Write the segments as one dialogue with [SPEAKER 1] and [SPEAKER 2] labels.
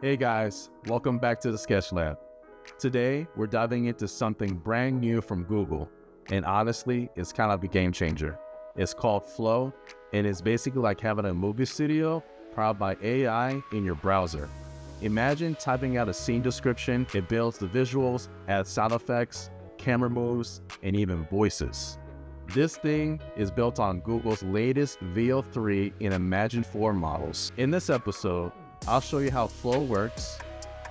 [SPEAKER 1] Hey guys, welcome back to the Sketch Lab. Today, we're diving into something brand new from Google, and honestly, it's kind of a game changer. It's called Flow, and it's basically like having a movie studio powered by AI in your browser. Imagine typing out a scene description, it builds the visuals, adds sound effects, camera moves, and even voices. This thing is built on Google's latest VEO 3 and Imagen 4 models. In this episode, I'll show you how Flow works,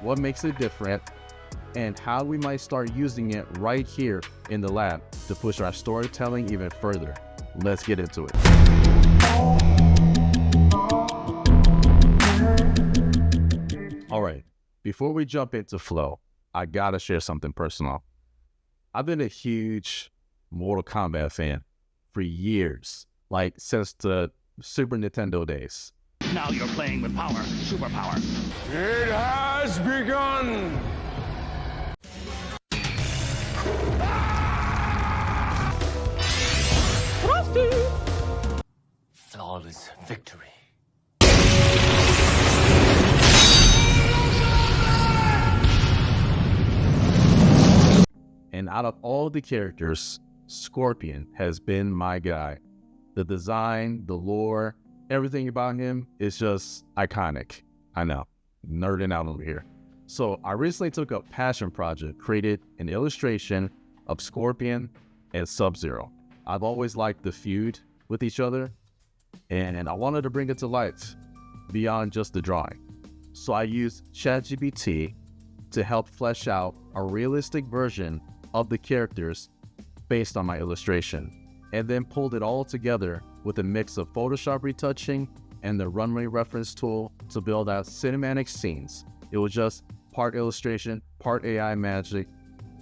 [SPEAKER 1] what makes it different, and how we might start using it right here in the lab to push our storytelling even further. Let's get into it. All right, before we jump into Flow, I gotta share something personal. I've been a huge Mortal Kombat fan for years, like since the Super Nintendo days.
[SPEAKER 2] Now you're playing with power, superpower.
[SPEAKER 3] It has begun!
[SPEAKER 2] Flawless victory.
[SPEAKER 1] And out of all the characters, Scorpion has been my guy. The design, the lore, everything about him is just iconic. I know, nerding out over here. So I recently took a passion project, created an illustration of Scorpion and Sub-Zero. I've always liked the feud with each other, and I wanted to bring it to life beyond just the drawing. So I used ChatGPT to help flesh out a realistic version of the characters based on my illustration, and then pulled it all together with a mix of Photoshop retouching and the runway reference tool to build out cinematic scenes. It was just part illustration, part AI magic,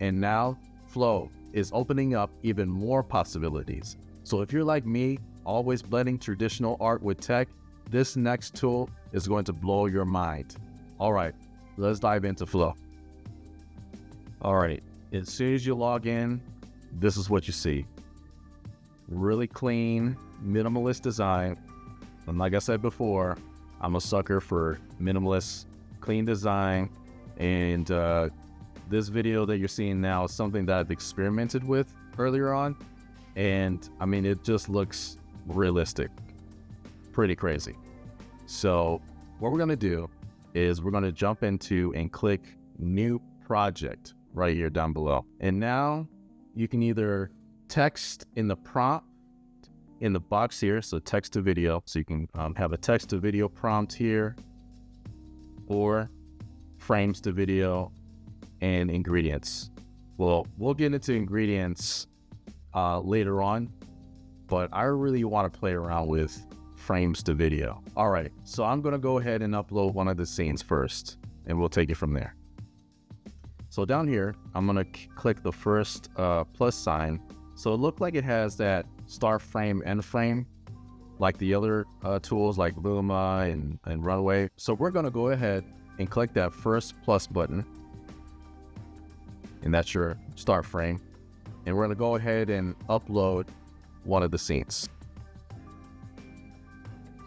[SPEAKER 1] and now Flow is opening up even more possibilities. So if you're like me, always blending traditional art with tech, this next tool is going to blow your mind. All right, let's dive into Flow. All right, as soon as you log in, this is what you see. Really clean, minimalist design. And like I said before, I'm a sucker for minimalist, clean design. And this video that you're seeing now is something that I've experimented with earlier on. And I mean, it just looks realistic, pretty crazy. So what we're gonna do is we're gonna jump into and click New Project right here down below. And now you can either text in the prompt in the box here, so text to video, so you can have a text to video prompt here, or frames to video and ingredients. Well, we'll get into ingredients later on, but I really want to play around with frames to video. All right, so I'm gonna go ahead and upload one of the scenes first, and we'll take it from there. So down here, I'm gonna click the first plus sign. So it looked like it has that start frame, end frame, like the other tools like Luma and Runway. So we're gonna go ahead and click that first plus button, and that's your start frame. And we're gonna go ahead and upload one of the scenes.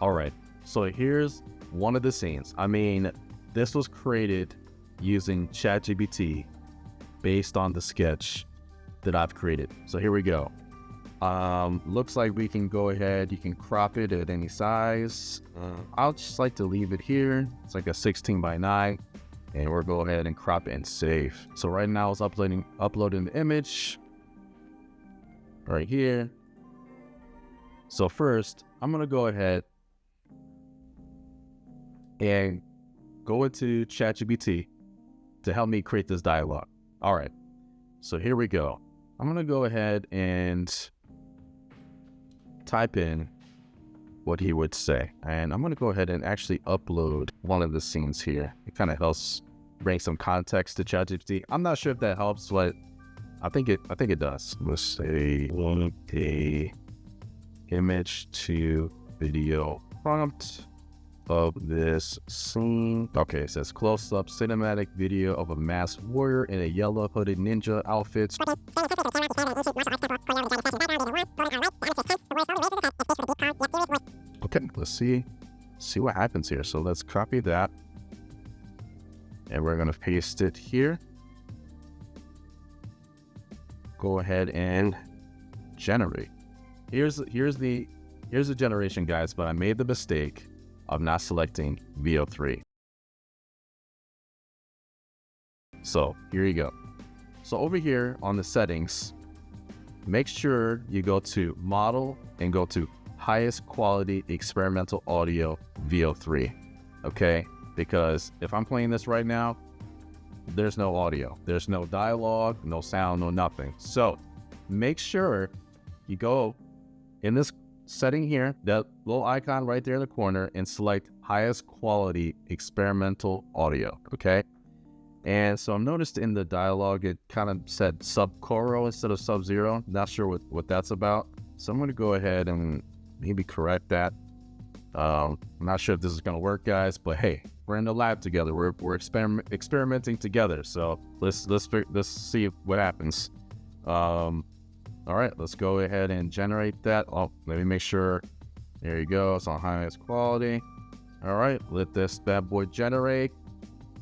[SPEAKER 1] All right, so here's one of the scenes. I mean, this was created using ChatGPT based on the sketch that I've created. So here we go. Looks like we can go ahead, you can crop it at any size. I'll just like to leave it here. It's like a 16:9, and we'll go ahead and crop it and save. So right now it's uploading the image right here. So first, I'm gonna go ahead and go into ChatGPT to help me create this dialogue. All right, so here we go. I'm gonna go ahead and type in what he would say. And I'm gonna go ahead and actually upload one of the scenes here. It kind of helps bring some context to ChatGPT. I'm not sure if that helps, but I think it does. Let's say a image to video prompt of this scene. Okay, it says close-up cinematic video of a masked warrior in a yellow hooded ninja outfit. Okay, let's see what happens here. So let's copy that. and we're gonna paste it here. Go ahead and generate. Here's the generation, guys, but I made the mistake of not selecting VEO3. So here you go. So over here on the settings, make sure you go to model and go to highest quality experimental audio VEO3. Okay, because if I'm playing this right now, there's no audio, there's no dialogue, no sound, no nothing. So make sure you go in this setting here, that little icon right there in the corner, and select highest quality experimental audio. Okay, and so I noticed in the dialogue it kind of said sub-Coro instead of Sub-Zero. Not sure what that's about, so I'm going to go ahead and maybe correct that. I'm not sure if this is going to work, guys, but hey, we're in the lab together. We're experimenting together. So let's see what happens. All right, let's go ahead and generate that. Oh, let me make sure. There you go. It's on highest quality. All right, let this bad boy generate.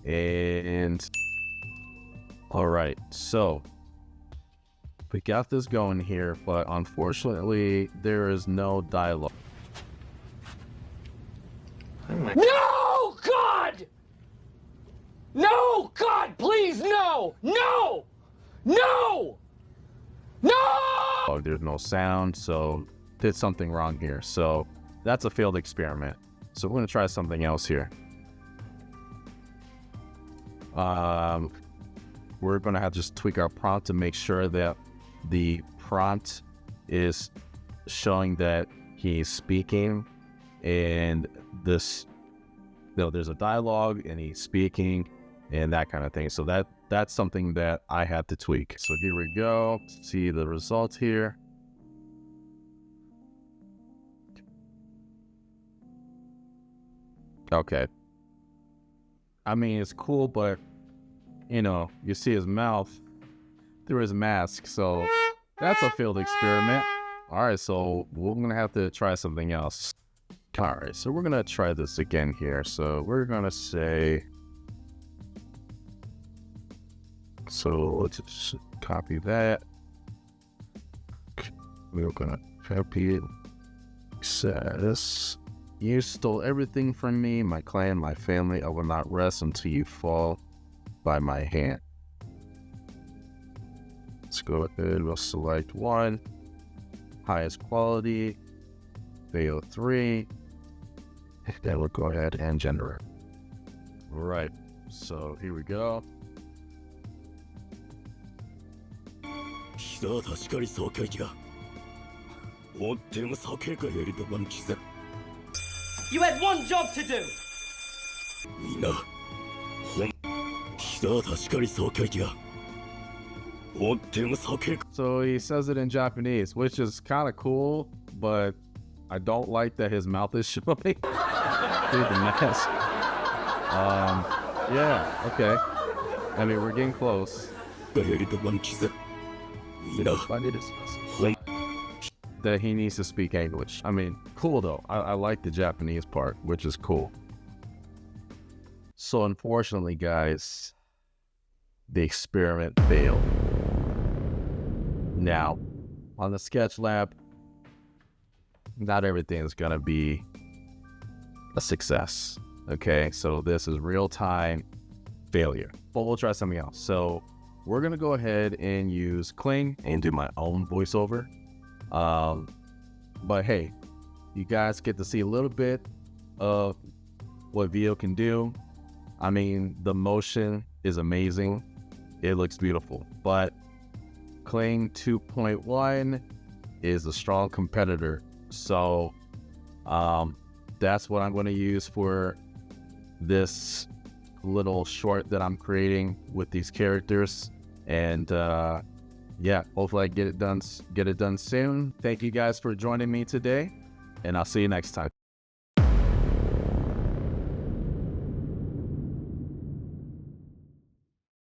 [SPEAKER 1] And all right, so we got this going here, but unfortunately there is no dialogue.
[SPEAKER 3] No, God! No, God, please, no! No! No! No!
[SPEAKER 1] There's no sound, so did something wrong here. So that's a failed experiment. So we're going to try something else here. We're going to have to just tweak our prompt to make sure that the prompt is showing that he's speaking, and this, there's a dialogue and he's speaking and that kind of thing. So that's something that I had to tweak. So here we go. See the results here. Okay. I mean, it's cool, but you know, you see his mouth through his mask, so that's a failed experiment. All right, so we're gonna have to try something else. All right, so we're gonna try this again here. So we're gonna say, so let's just copy that. We're gonna copy it. Says, you stole everything from me, my clan, my family. I will not rest until you fall by my hand. Let's go ahead, we'll select one. Highest quality, VEO3. Then we'll go ahead and generate. All right, so here we go.
[SPEAKER 4] You had one job to do!
[SPEAKER 1] So he says it in Japanese, which is kind of cool, but I don't like that his mouth is showing through the mask. Yeah, okay. I mean, we're getting close. That he needs to speak English. I mean, cool though. I like the Japanese part, which is cool. So unfortunately, guys, the experiment failed. Now, on the Sketch Lab, not everything is gonna be a success. Okay, so this is real-time failure. But we'll try something else. So we're gonna go ahead and use Kling and do my own voiceover. But hey, you guys get to see a little bit of what VEO can do. I mean, the motion is amazing. It looks beautiful, but Kling 2.1 is a strong competitor. So that's what I'm going to use for this little short that I'm creating with these characters. And yeah, hopefully I get it done soon. Thank you guys for joining me today, and I'll see you next time.